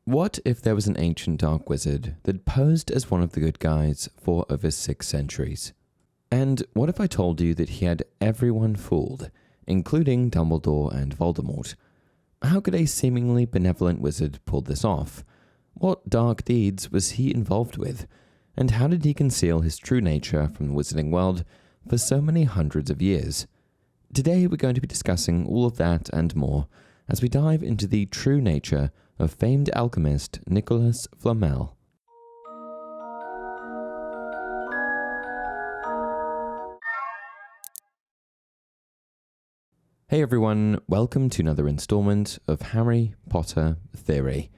What if there was an ancient dark wizard that posed as one of the good guys for over 6 centuries? And what if I told you that he had everyone fooled, including Dumbledore and Voldemort? How could a seemingly benevolent wizard pull this off? What dark deeds was he involved with? And how did he conceal his true nature from the wizarding world for so many hundreds of years? Today we're going to be discussing all of that and more as we dive into the true nature of famed alchemist Nicolas Flamel. Hey everyone, welcome to another installment of Harry Potter Theory.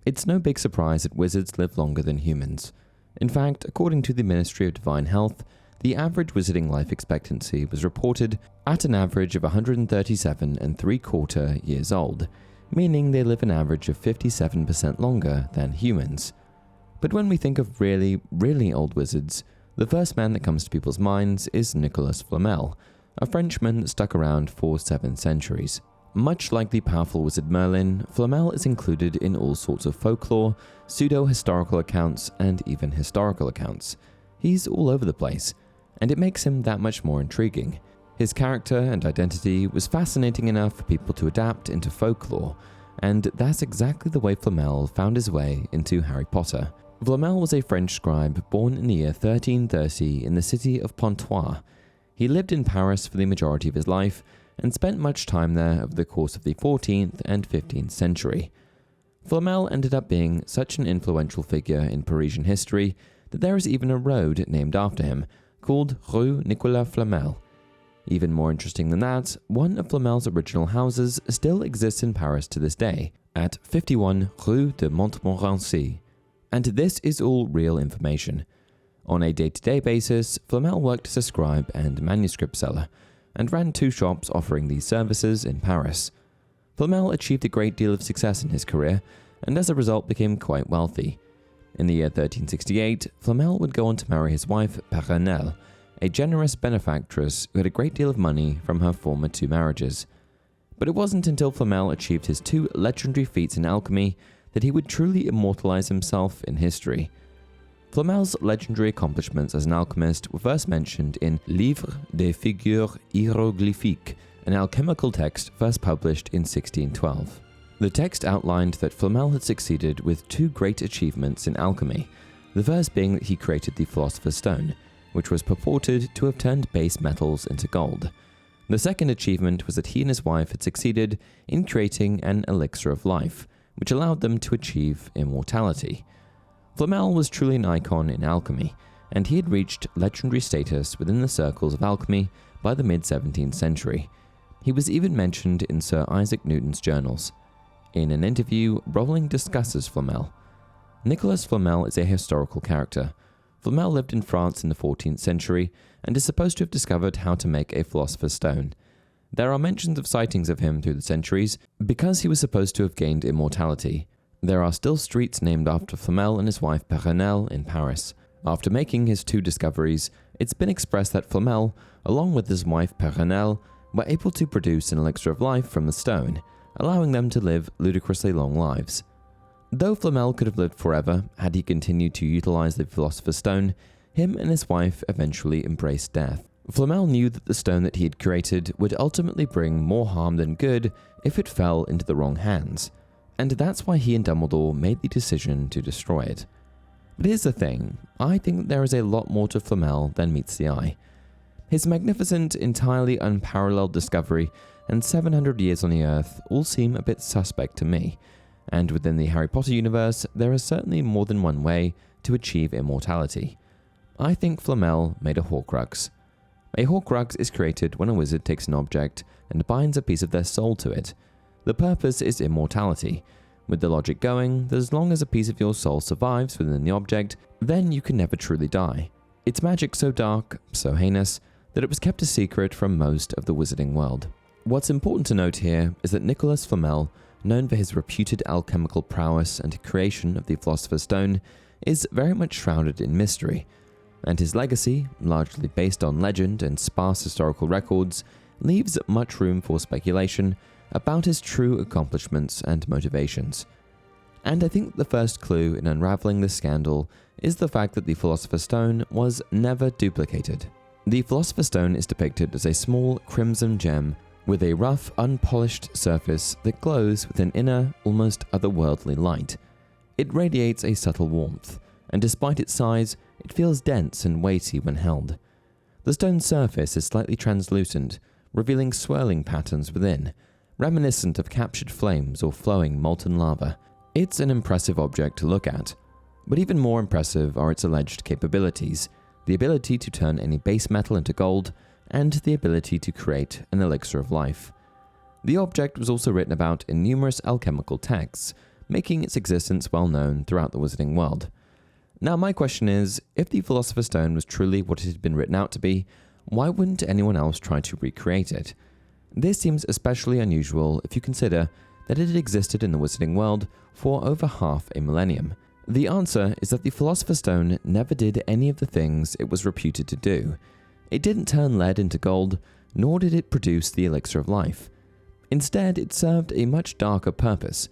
It's no big surprise that wizards live longer than humans. In fact, according to the Ministry of Divine Health, the average wizarding life expectancy was reported at an average of 137 3/4 years old, meaning they live an average of 57% longer than humans. But when we think of really, really old wizards, the first man that comes to people's minds is Nicolas Flamel, a Frenchman that stuck around for 7 centuries. Much like the powerful wizard Merlin, Flamel is included in all sorts of folklore, pseudo-historical accounts, and even historical accounts. He's all over the place, and it makes him that much more intriguing. His character and identity was fascinating enough for people to adapt into folklore, and that's exactly the way Flamel found his way into Harry Potter. Flamel was a French scribe born in the year 1330 in the city of Pontoise. He lived in Paris for the majority of his life and spent much time there over the course of the 14th and 15th century. Flamel ended up being such an influential figure in Parisian history that there is even a road named after him, called Rue Nicolas Flamel. Even more interesting than that, one of Flamel's original houses still exists in Paris to this day, at 51 Rue de Montmorency. And this is all real information. On a day-to-day basis, Flamel worked as a scribe and manuscript seller, and ran 2 shops offering these services in Paris. Flamel achieved a great deal of success in his career, and as a result became quite wealthy. In the year 1368, Flamel would go on to marry his wife Perenelle, a generous benefactress who had a great deal of money from her former 2 marriages. But it wasn't until Flamel achieved his 2 legendary feats in alchemy that he would truly immortalize himself in history. Flamel's legendary accomplishments as an alchemist were first mentioned in Livre des Figures Hiéroglyphiques, an alchemical text first published in 1612. The text outlined that Flamel had succeeded with 2 great achievements in alchemy, the first being that he created the Philosopher Stone, which was purported to have turned base metals into gold. The second achievement was that he and his wife had succeeded in creating an elixir of life, which allowed them to achieve immortality. Flamel was truly an icon in alchemy, and he had reached legendary status within the circles of alchemy by the mid-17th century. He was even mentioned in Sir Isaac Newton's journals. In an interview, Rowling discusses Flamel. Nicolas Flamel is a historical character. Flamel lived in France in the 14th century and is supposed to have discovered how to make a Philosopher's Stone. There are mentions of sightings of him through the centuries because he was supposed to have gained immortality. There are still streets named after Flamel and his wife Perenelle in Paris. After making his 2 discoveries, it's been expressed that Flamel, along with his wife Perenelle, were able to produce an elixir of life from the stone, allowing them to live ludicrously long lives. Though Flamel could have lived forever had he continued to utilize the Philosopher's Stone, him and his wife eventually embraced death. Flamel knew that the stone that he had created would ultimately bring more harm than good if it fell into the wrong hands, and that's why he and Dumbledore made the decision to destroy it. But here's the thing, I think that there is a lot more to Flamel than meets the eye. His magnificent, entirely unparalleled discovery and 700 years on the Earth all seem a bit suspect to me, and within the Harry Potter universe, there is certainly more than one way to achieve immortality. I think Flamel made a Horcrux. A Horcrux is created when a wizard takes an object and binds a piece of their soul to it. The purpose is immortality, with the logic going that as long as a piece of your soul survives within the object, then you can never truly die. Its magic so dark, so heinous, that it was kept a secret from most of the wizarding world. What's important to note here is that Nicolas Flamel, known for his reputed alchemical prowess and creation of the Philosopher's Stone, is very much shrouded in mystery, and his legacy, largely based on legend and sparse historical records, leaves much room for speculation about his true accomplishments and motivations. And I think the first clue in unraveling this scandal is the fact that the Philosopher's Stone was never duplicated. The Philosopher's Stone is depicted as a small crimson gem with a rough, unpolished surface that glows with an inner, almost otherworldly light. It radiates a subtle warmth, and despite its size, it feels dense and weighty when held. The stone's surface is slightly translucent, revealing swirling patterns within, reminiscent of captured flames or flowing molten lava. It's an impressive object to look at, but even more impressive are its alleged capabilities: the ability to turn any base metal into gold, and the ability to create an elixir of life. The object was also written about in numerous alchemical texts, making its existence well known throughout the wizarding world. Now my question is, if the Philosopher's Stone was truly what it had been written out to be, why wouldn't anyone else try to recreate it? This seems especially unusual if you consider that it had existed in the wizarding world for over half a millennium. The answer is that the Philosopher's Stone never did any of the things it was reputed to do. It didn't turn lead into gold, nor did it produce the elixir of life. Instead, it served a much darker purpose.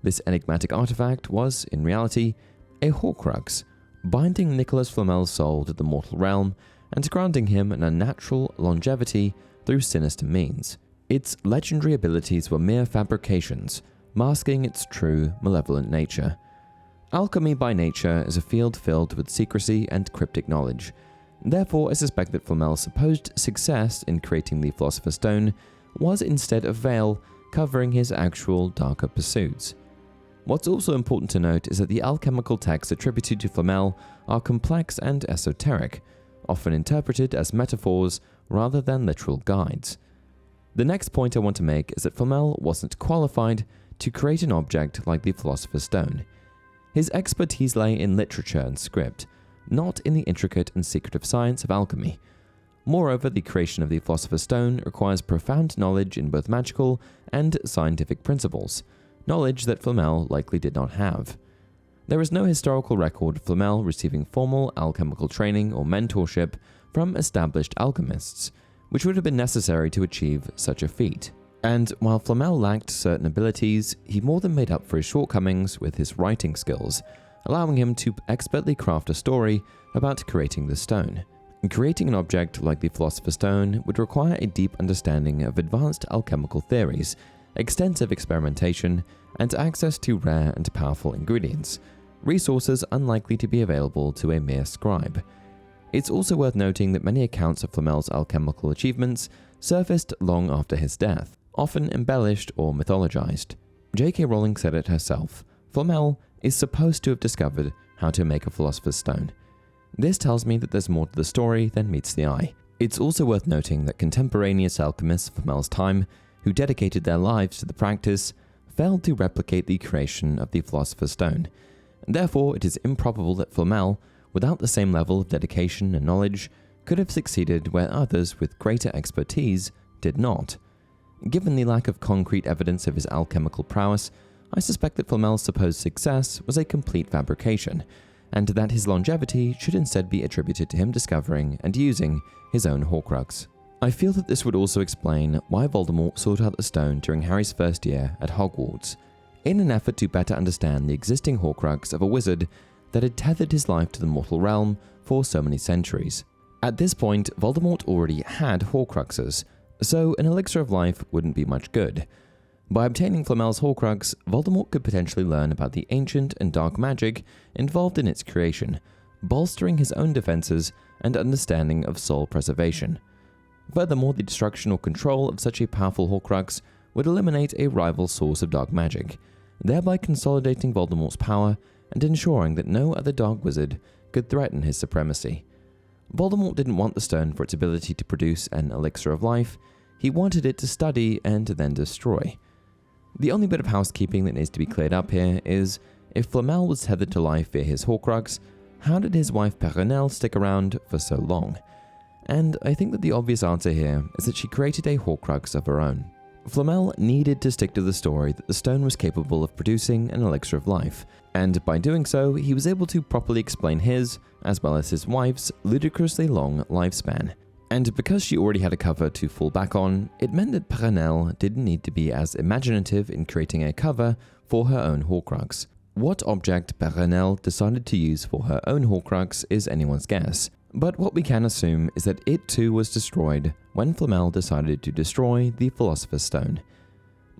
This enigmatic artifact was, in reality, a Horcrux, binding Nicolas Flamel's soul to the mortal realm and granting him an unnatural longevity through sinister means. Its legendary abilities were mere fabrications, masking its true, malevolent nature. Alchemy by nature is a field filled with secrecy and cryptic knowledge. Therefore, I suspect that Flamel's supposed success in creating the Philosopher's Stone was instead a veil covering his actual darker pursuits. What's also important to note is that the alchemical texts attributed to Flamel are complex and esoteric, often interpreted as metaphors rather than literal guides. The next point I want to make is that Flamel wasn't qualified to create an object like the Philosopher's Stone. His expertise lay in literature and script, not in the intricate and secretive science of alchemy. Moreover, the creation of the Philosopher's Stone requires profound knowledge in both magical and scientific principles, knowledge that Flamel likely did not have. There is no historical record of Flamel receiving formal alchemical training or mentorship from established alchemists, which would have been necessary to achieve such a feat. And while Flamel lacked certain abilities, he more than made up for his shortcomings with his writing skills, allowing him to expertly craft a story about creating the stone. Creating an object like the Philosopher's Stone would require a deep understanding of advanced alchemical theories, extensive experimentation, and access to rare and powerful ingredients, resources unlikely to be available to a mere scribe. It's also worth noting that many accounts of Flamel's alchemical achievements surfaced long after his death, often embellished or mythologized. J.K. Rowling said it herself: Flamel is supposed to have discovered how to make a Philosopher's Stone. This tells me that there's more to the story than meets the eye. It's also worth noting that contemporaneous alchemists of Flamel's time, who dedicated their lives to the practice, failed to replicate the creation of the Philosopher's Stone. Therefore, it is improbable that Flamel, without the same level of dedication and knowledge, could have succeeded where others with greater expertise did not. Given the lack of concrete evidence of his alchemical prowess, I suspect that Flamel's supposed success was a complete fabrication, and that his longevity should instead be attributed to him discovering and using his own Horcrux. I feel that this would also explain why Voldemort sought out the stone during Harry's first year at Hogwarts, in an effort to better understand the existing Horcrux of a wizard that had tethered his life to the mortal realm for so many centuries. At this point, Voldemort already had Horcruxes, so an elixir of life wouldn't be much good. By obtaining Flamel's Horcrux, Voldemort could potentially learn about the ancient and dark magic involved in its creation, bolstering his own defenses and understanding of soul preservation. Furthermore, the destruction or control of such a powerful Horcrux would eliminate a rival source of dark magic, thereby consolidating Voldemort's power and ensuring that no other dark wizard could threaten his supremacy. Voldemort didn't want the stone for its ability to produce an elixir of life. He wanted it to study and then destroy. The only bit of housekeeping that needs to be cleared up here is, if Flamel was tethered to life via his Horcrux, how did his wife Perenelle stick around for so long? And I think that the obvious answer here is that she created a Horcrux of her own. Flamel needed to stick to the story that the stone was capable of producing an elixir of life, and by doing so, he was able to properly explain his, as well as his wife's, ludicrously long lifespan. And because she already had a cover to fall back on, it meant that Perenelle didn't need to be as imaginative in creating a cover for her own Horcrux. What object Perenelle decided to use for her own Horcrux is anyone's guess, but what we can assume is that it too was destroyed when Flamel decided to destroy the Philosopher's Stone.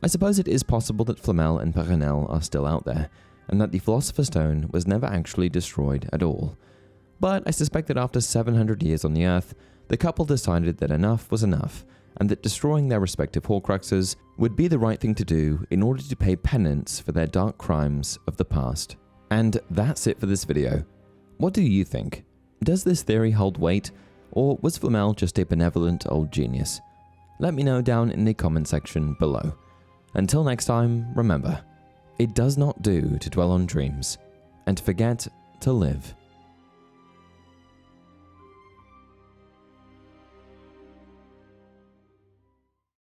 I suppose it is possible that Flamel and Perenelle are still out there, and that the Philosopher's Stone was never actually destroyed at all. But I suspect that after 700 years on the Earth, the couple decided that enough was enough, and that destroying their respective Horcruxes would be the right thing to do in order to pay penance for their dark crimes of the past. And that's it for this video. What do you think? Does this theory hold weight, or was Flamel just a benevolent old genius? Let me know down in the comment section below. Until next time, remember, it does not do to dwell on dreams, and forget to live.